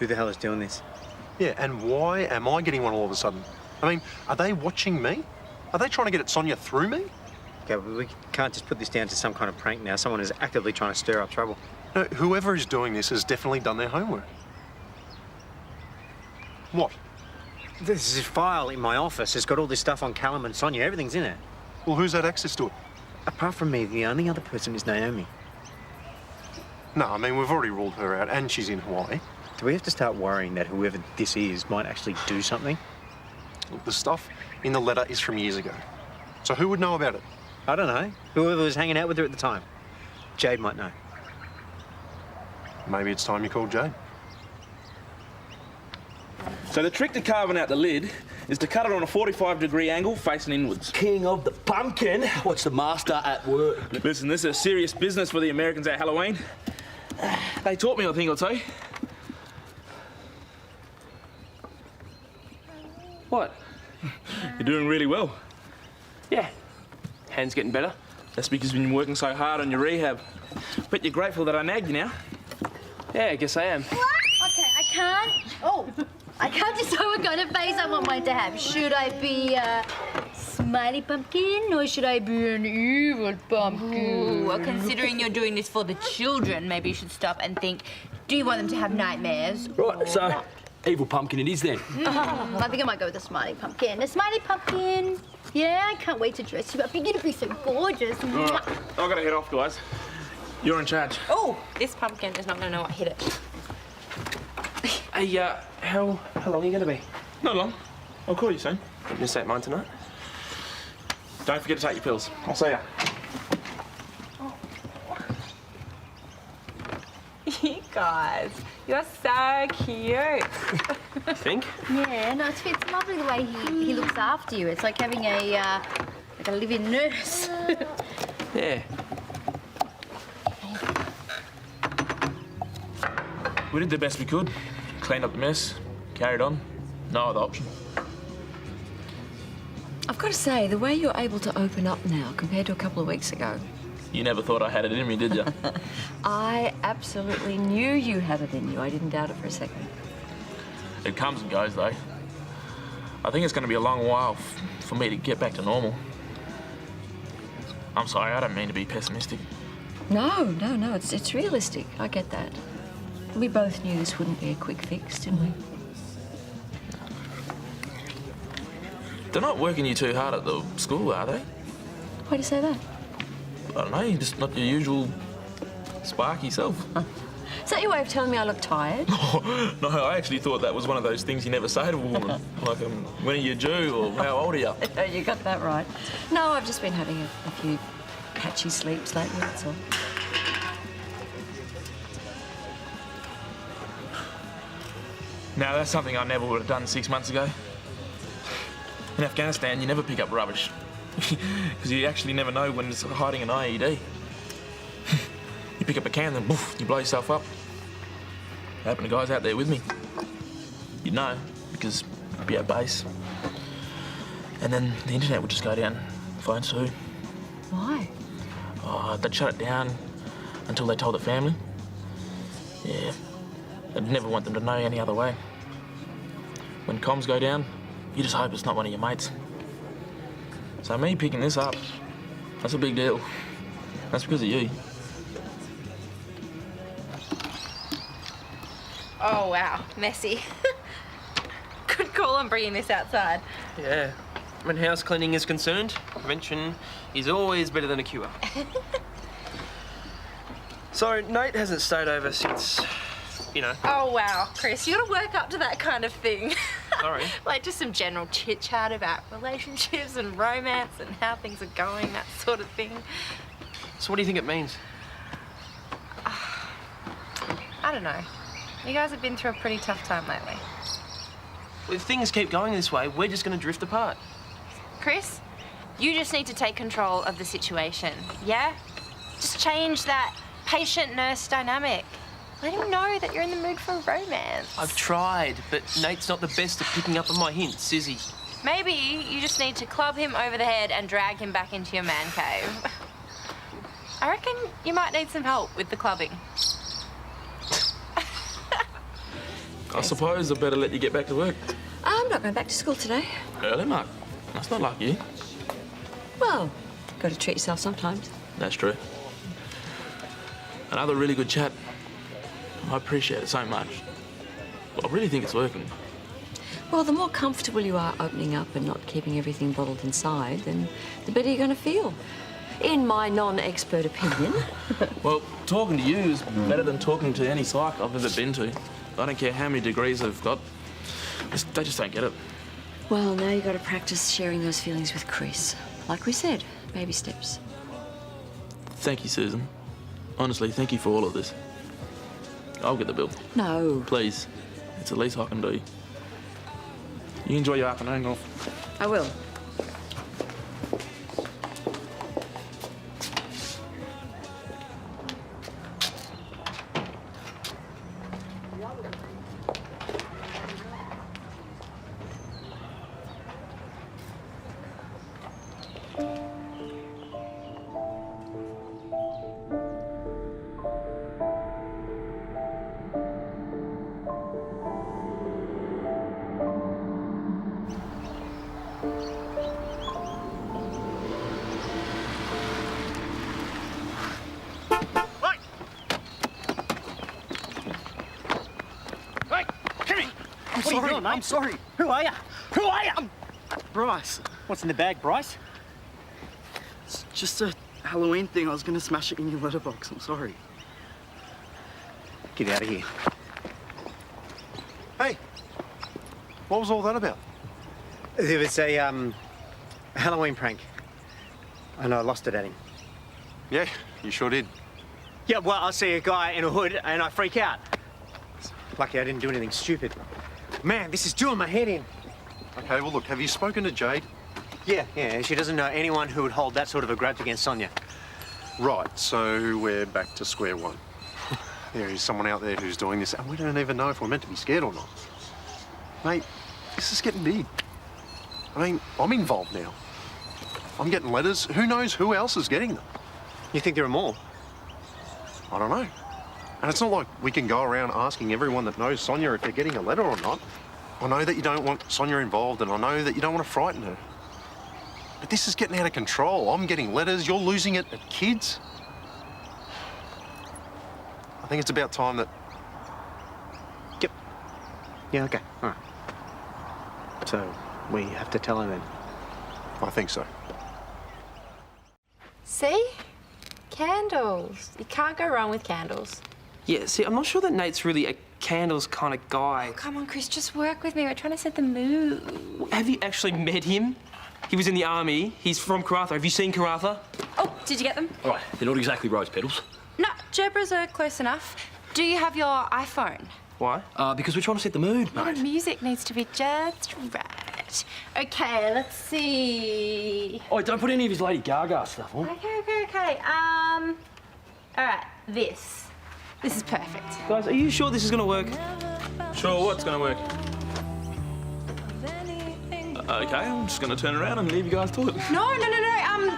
Who the hell is doing this? Yeah, and why am I getting one all of a sudden? I mean, are they watching me? Are they trying to get at Sonia through me? Okay, we can't just put this down to some kind of prank now. Someone is actively trying to stir up trouble. No, whoever is doing this has definitely done their homework. What? This is file in my office. It's got all this stuff on Callum and Sonia. Everything's in it. Well, who's had access to it? Apart from me, the only other person is Naomi. No, I mean, we've already ruled her out, and she's in Hawaii. Do we have to start worrying that whoever this is might actually do something? Look, the stuff in the letter is from years ago. So who would know about it? I don't know. Whoever was hanging out with her at the time. Jade might know. Maybe it's time you called Jade. So the trick to carving out the lid is to cut it on a 45-degree angle facing inwards. King of the pumpkin. What's the master at work? Listen, this is serious business for the Americans at Halloween. They taught me a thing or two. What? You're doing really well. Yeah. Hand's getting better. That's because you've been working so hard on your rehab. Bet you're grateful that I nagged you now. Yeah, I guess I am. Okay, I can't. Oh, I can't decide what kind of face I want mine to have. Should I be a smiley pumpkin or should I be an evil pumpkin? Ooh, well, considering you're doing this for the children, maybe you should stop and think, do you want them to have nightmares? Right, so evil pumpkin it is then. I think I might go with a smiley pumpkin. A smiley pumpkin. Yeah, I can't wait to dress you up. You're gonna be so gorgeous. All right, I've got to head off, guys. You're in charge. Oh, this pumpkin is not going to know what hit it. Hey, how long are you going to be? Not long. I'll call you soon. You gonna stay at mine tonight? Don't forget to take your pills. I'll see ya. You guys, you're so cute. You think? Yeah, no, it's lovely the way he looks after you. It's like having a live-in nurse. Yeah. We did the best we could. Cleaned up the mess, carried on. No other option. I've got to say, the way you're able to open up now compared to a couple of weeks ago. You never thought I had it in me, did you? I absolutely knew you had it in you. I didn't doubt it for a second. It comes and goes, though. I think it's going to be a long while for me to get back to normal. I'm sorry, I don't mean to be pessimistic. No, it's realistic. I get that. We both knew this wouldn't be a quick fix, didn't we? They're not working you too hard at the school, are they? Why do you say that? I don't know, you're just not your usual sparky self. Is that your way of telling me I look tired? No, I actually thought that was one of those things you never say to a woman. Like, when are you due, or how old are you? You got that right. No, I've just been having a few patchy sleeps lately, that's all. Now, that's something I never would have done 6 months ago. In Afghanistan, you never pick up rubbish. Because you actually never know when it's hiding an IED. You pick up a can, then poof, you blow yourself up. It happened to guys out there with me. You'd know, because you'd be at base. And then the internet would just go down, phones too. Why? Oh, they'd shut it down until they told the family. Yeah, I'd never want them to know any other way. When comms go down, you just hope it's not one of your mates. So me picking this up, that's a big deal. That's because of you. Oh, wow, messy. Good call on bringing this outside. Yeah. When house cleaning is concerned, prevention is always better than a cure. So, Nate hasn't stayed over since, you know. Oh, wow, Chris, you gotta work up to that kind of thing. Sorry. Like just some general chit-chat about relationships and romance and how things are going, that sort of thing. So what do you think it means? I don't know. You guys have been through a pretty tough time lately. Well, if things keep going this way, we're just going to drift apart. Chris, you just need to take control of the situation, yeah? Just change that patient-nurse dynamic. Let him know that you're in the mood for romance. I've tried, but Nate's not the best at picking up on my hints, is he? Maybe you just need to club him over the head and drag him back into your man cave. I reckon you might need some help with the clubbing. I suppose I better let you get back to work. I'm not going back to school today. Early, Mark. That's not like you. Well, got to treat yourself sometimes. That's true. Another really good chat. I appreciate it so much. I really think it's working. Well, the more comfortable you are opening up and not keeping everything bottled inside, then the better you're going to feel. In my non-expert opinion. Well, talking to you is better than talking to any psych I've ever been to. I don't care how many degrees they've got. They just don't get it. Well, now you've got to practice sharing those feelings with Chris. Like we said, baby steps. Thank you, Susan. Honestly, thank you for all of this. I'll get the bill. No. Please. It's the least I can do. You enjoy your afternoon off. I will. What are you doing, mate? I'm sorry. Who are you? Who are you? Bryce, What's in the bag, Bryce? it's just a Halloween thing. I was going to smash it in your letterbox. I'm sorry. Get out of here. Hey, what was all that about? It was a Halloween prank. And I lost it at him. Yeah, you sure did. Yeah, well, I see a guy in a hood and I freak out. Lucky I didn't do anything stupid. Man, this is doing my head in. Okay, well, look, have you spoken to Jade? Yeah, she doesn't know anyone who would hold that sort of a grudge against Sonia. Right, so we're back to square one. There is someone out there who's doing this, and we don't even know if we're meant to be scared or not. Mate, this is getting big. I mean, I'm involved now. I'm getting letters. Who knows who else is getting them? You think there are more? I don't know. And it's not like we can go around asking everyone that knows Sonia if they're getting a letter or not. I know that you don't want Sonia involved, and I know that you don't want to frighten her. But this is getting out of control. I'm getting letters. You're losing it at kids. I think it's about time that... Yep. Yeah, okay. All right. So we have to tell her then. I think so. See? Candles. You can't go wrong with candles. Yeah, see, I'm not sure that Nate's really a candles kind of guy. Come on, Chris, just work with me. We're trying to set the mood. Have you actually met him? He was in the army. He's from Karatha. Have you seen Karatha? Oh, did you get them? Right, they're not exactly rose petals. No, Gerbras are close enough. Do you have your iPhone? Why? Because we're trying to set the mood, The mate. music needs to be just right. Okay, let's see. Oh, don't put any of his Lady Gaga stuff on. Okay. All right, this. This is perfect. Guys, are you sure this is going to work? Sure, what's going to work? Okay, I'm just going to turn around and leave you guys to it. No,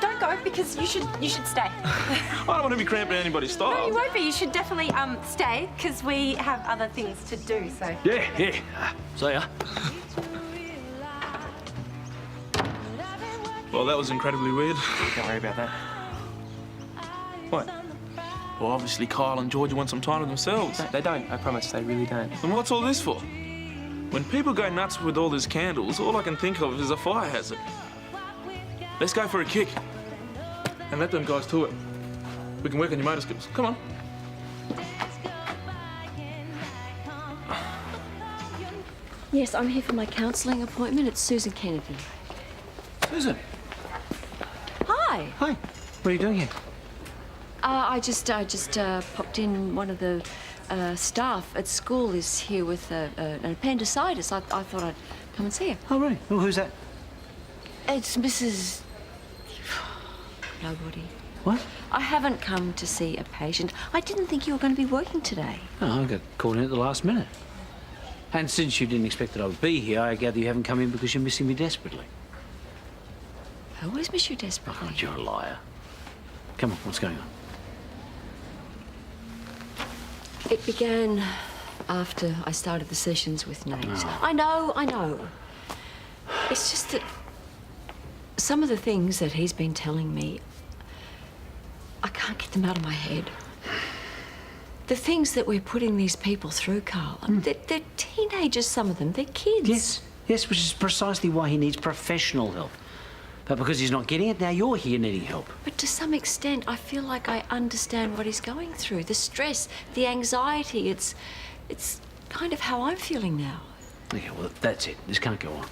don't go because you should stay. I don't want to be cramping anybody's style. No, you won't be. You should definitely stay because we have other things to do. So. Yeah. See ya. Well, that was incredibly weird. Don't worry about that. What? Well, obviously Kyle and Georgia want some time to themselves. No, they don't. I promise. They really don't. And what's all this for? When people go nuts with all these candles, all I can think of is a fire hazard. Let's go for a kick and let them guys to it. We can work on your motor skills. Come on. Yes, I'm here for my counselling appointment. It's Susan Kennedy. Susan. Hi. Hi. What are you doing here? I just popped in. One of the staff at school is here with an appendicitis. I thought I'd come and see her. Oh, really? Well, who's that? It's Mrs. Nobody. What? I haven't come to see a patient. I didn't think you were going to be working today. Oh, I got called in at the last minute. And since you didn't expect that I would be here, I gather you haven't come in because you're missing me desperately. I always miss you desperately. Oh, you're a liar. Come on, what's going on? It began after I started the sessions with Nate. I know. It's just that some of the things that he's been telling me, I can't get them out of my head. The things that we're putting these people through, Carl, I mean, they're teenagers, some of them, they're kids. Yes, which is precisely why he needs professional help. But because he's not getting it, now you're here needing help. But to some extent, I feel like I understand what he's going through. The stress, the anxiety, it's kind of how I'm feeling now. Yeah, well, that's it. This can't go on.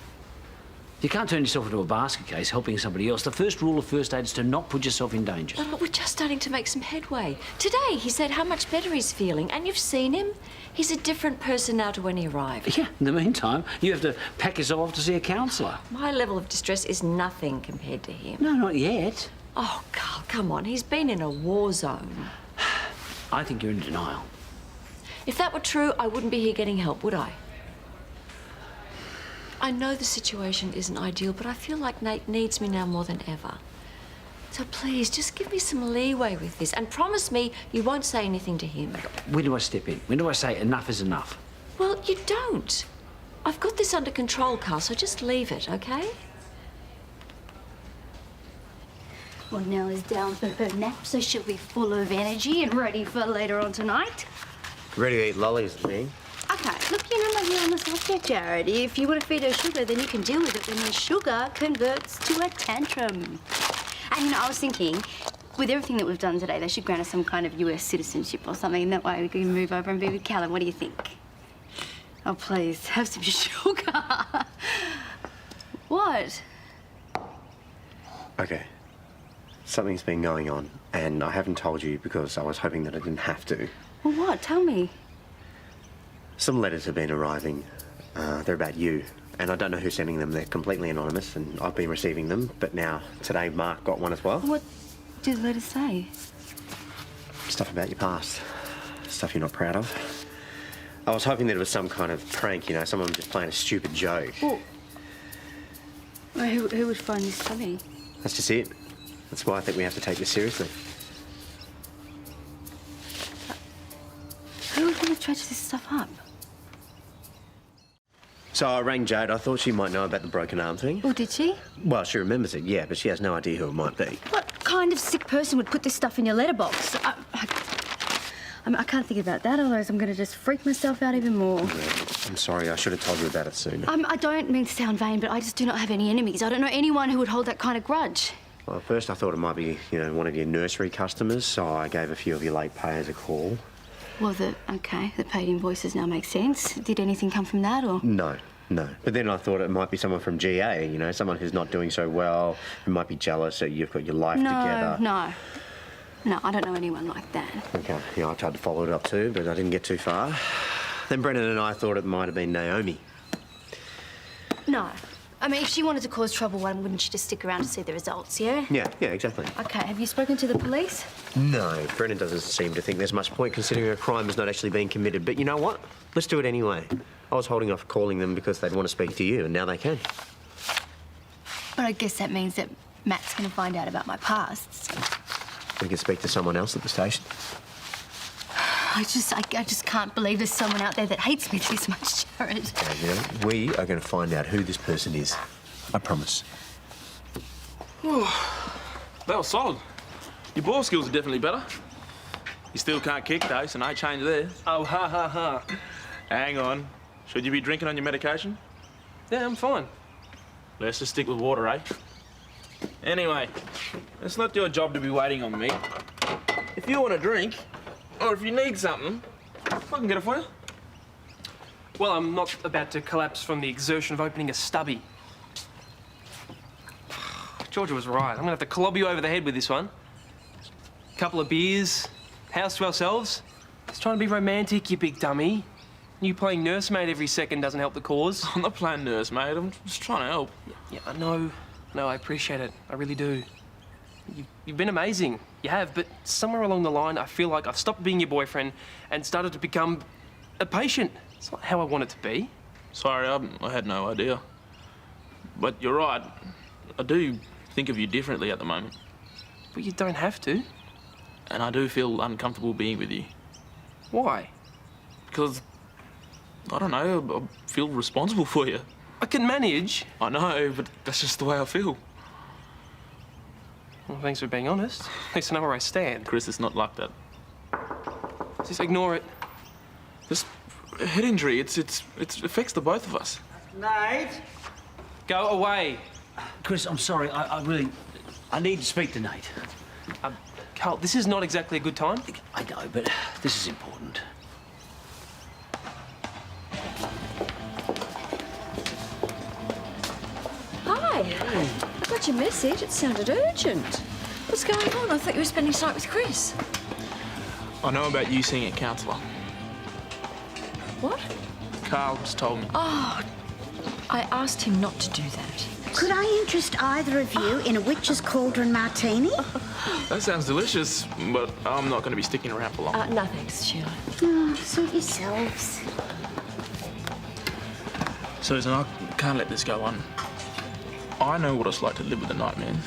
You can't turn yourself into a basket case helping somebody else. The first rule of first aid is to not put yourself in danger. But look, we're just starting to make some headway. Today, he said how much better he's feeling, and you've seen him. He's a different person now to when he arrived. Yeah, in the meantime, you have to pack yourself off to see a counsellor. My level of distress is nothing compared to him. No, not yet. Oh, Carl, come on. He's been in a war zone. I think you're in denial. If that were true, I wouldn't be here getting help, would I? I know the situation isn't ideal, but I feel like Nate needs me now more than ever. So please, just give me some leeway with this and promise me you won't say anything to him. When do I step in? When do I say enough is enough? Well, you don't. I've got this under control, Carl, so just leave it, okay? Well, Nell is down for her nap, so she'll be full of energy and ready for later on tonight. Ready to eat lollies, me? Okay, look, you know, like you're on the subject, Jared. If you want to feed her sugar, then you can deal with it when the sugar converts to a tantrum. And, you know, I was thinking, with everything that we've done today, they should grant us some kind of US citizenship or something, and that way we can move over and be with Callum. What do you think? Oh, please, have some sugar. What? Okay. Something's been going on, and I haven't told you because I was hoping that I didn't have to. Well, what? Tell me. Some letters have been arriving. They're about you. And I don't know who's sending them. They're completely anonymous, and I've been receiving them. But now, today, Mark got one as well. What do the letters say? Stuff about your past. Stuff you're not proud of. I was hoping that it was some kind of prank, you know, someone just playing a stupid joke. Well, who would find this funny? That's just it. That's why I think we have to take this seriously. Who would want to dredge this stuff up? So I rang Jade. I thought she might know about the broken arm thing. Oh, did she? Well, she remembers it, yeah, but she has no idea who it might be. What kind of sick person would put this stuff in your letterbox? I can't think about that, otherwise I'm going to just freak myself out even more. Yeah, I'm sorry. I should have told you about it sooner. I don't mean to sound vain, but I just do not have any enemies. I don't know anyone who would hold that kind of grudge. Well, at first I thought it might be, you know, one of your nursery customers, so I gave a few of your late payers a call. Well, the paid invoices now make sense. Did anything come from that, or...? No. But then I thought it might be someone from GA, you know, someone who's not doing so well, who might be jealous that you've got your life together. No, I don't know anyone like that. Okay, yeah, I tried to follow it up too, but I didn't get too far. Then Brennan and I thought it might have been Naomi. No. I mean, if she wanted to cause trouble, why wouldn't she just stick around to see the results, yeah? Yeah, exactly. Okay, have you spoken to the police? No, Brennan doesn't seem to think there's much point considering a crime is not actually being committed. But you know what? Let's do it anyway. I was holding off calling them because they'd want to speak to you, and now they can. But I guess that means that Matt's going to find out about my past. So. We can speak to someone else at the station. I just can't believe there's someone out there that hates me this much, Jared. You know, we are going to find out who this person is. I promise. That was solid. Your ball skills are definitely better. You still can't kick, though, so no change there. Oh, ha, ha, ha. Hang on. Should you be drinking on your medication? Yeah, I'm fine. Let's just stick with water, eh? Anyway, it's not your job to be waiting on me. If you want a drink, or if you need something, I can get it for you. Well, I'm not about to collapse from the exertion of opening a stubby. Georgia was right. I'm gonna have to clob you over the head with this one. Couple of beers, house to ourselves. It's trying to be romantic, you big dummy. You playing nursemaid every second doesn't help the cause. I'm not playing nursemaid, I'm just trying to help. Yeah, I know. No, I appreciate it. I really do. You've been amazing. You have, but somewhere along the line, I feel like I've stopped being your boyfriend and started to become a patient. It's not how I want it to be. Sorry, I had no idea. But you're right. I do think of you differently at the moment. But you don't have to. And I do feel uncomfortable being with you. Why? Because I don't know, I feel responsible for you. I can manage. I know, but that's just the way I feel. Well, thanks for being honest. At least I know where I stand. Chris, it's not like that. Just ignore it. This head injury, it affects the both of us. Nate? Go away. Chris, I'm sorry. I need to speak to Nate. Carl, this is not exactly a good time. I know, but this is important. Hi. I got your message. It sounded urgent. What's going on? I thought you were spending tonight with Chris. I know about you seeing a counsellor. What? Carl just told me. Oh, I asked him not to do that. Could I interest either of you in a witch's cauldron martini? That sounds delicious, but I'm not going to be sticking around for long. No thanks, Sheila. Oh, suit yourselves. Susan, I can't let this go on. I know what it's like to live with the nightmares,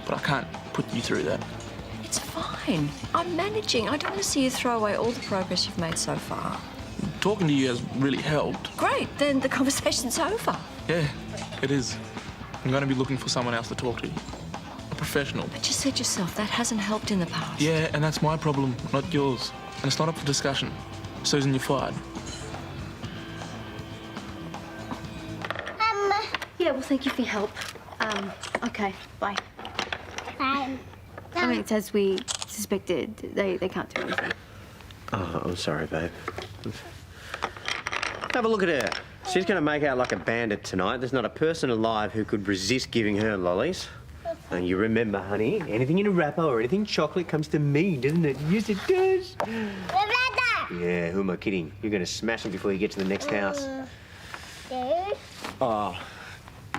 but I can't put you through that. It's fine. I'm managing. I don't want to see you throw away all the progress you've made so far. Talking to you has really helped. Great, then the conversation's over. Yeah, it is. I'm going to be looking for someone else to talk to. A professional. But you said yourself that hasn't helped in the past. Yeah, and that's my problem, not yours. And it's not up for discussion. Susan, you're fired. Yeah, well, thank you for your help. Okay, bye. Bye. I mean, it's as we suspected. They can't do anything. Oh, I'm sorry, babe. Have a look at her. She's going to make out like a bandit tonight. There's not a person alive who could resist giving her lollies. And you remember, honey, anything in a wrapper or anything chocolate comes to me, doesn't it? Yes, it does. Yeah, who am I kidding? You're going to smash them before you get to the next house. Oh,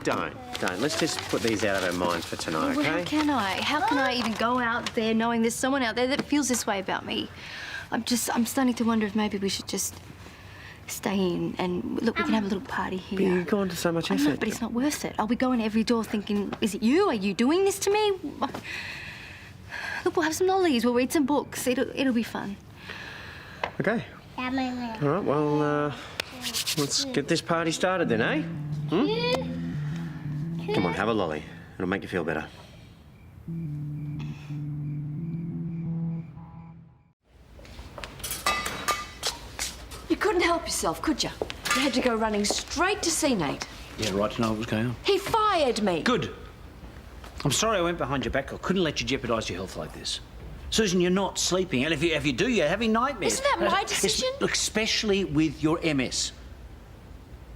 don't. Let's just put these out of our minds for tonight, Well, okay? how can I? How can I even go out there knowing there's someone out there that feels this way about me? I'm starting to wonder if maybe we should just stay in and look, we can have a little party here. But you've gone to so much I know, effort. but it's not worth it. Are we going every door thinking, is it you? Are you doing this to me? Look, we'll have some lollies, we'll read some books. It'll be fun. Okay. All right, well, let's get this party started then, eh? Come on, have a lolly. It'll make you feel better. You couldn't help yourself, could you? You had to go running straight to see Nate. Yeah, right to know what was going on. He fired me. Good. I'm sorry I went behind your back. I couldn't let you jeopardise your health like this. Susan, you're not sleeping, and if you do, you're having nightmares. Isn't that my decision? Look, especially with your MS.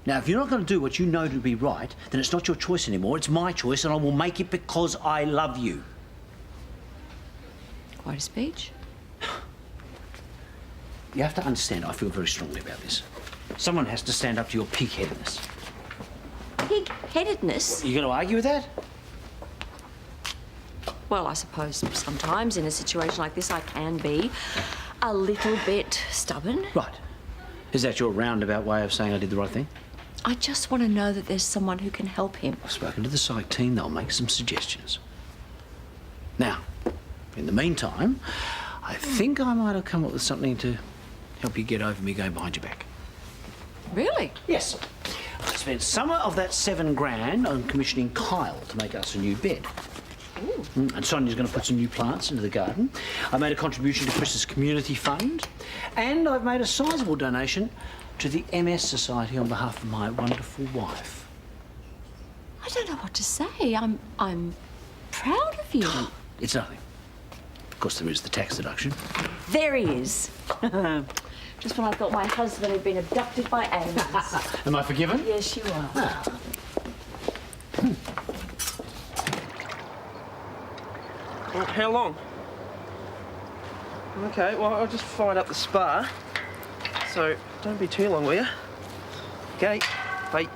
Now, if you're not going to do what you know to be right, then it's not your choice anymore. It's my choice, and I will make it because I love you. Quite a speech. You have to understand, I feel very strongly about this. Someone has to stand up to your pig-headedness. Pig-headedness? You going to argue with that? Well, I suppose sometimes in a situation like this I can be a little bit stubborn. Right. Is that your roundabout way of saying I did the right thing? I just want to know that there's someone who can help him. I've spoken to the psych team. They'll make some suggestions. Now, in the meantime, I think I might have come up with something to help you get over me going behind your back. Really? Yes. I spent some of that $7 grand on commissioning Kyle to make us a new bed. And Sonia's going to put some new plants into the garden. I made a contribution to Chris's community fund. And I've made a sizable donation to the MS Society on behalf of my wonderful wife. I don't know what to say. I'm proud of you. It's nothing. Of course, there is the tax deduction. There he is. Just when I thought my husband had been abducted by aliens. Am I forgiven? Yes, you are. How long? Okay, well, I'll just fired up the spa. So, don't be too long, will you? Okay, bye.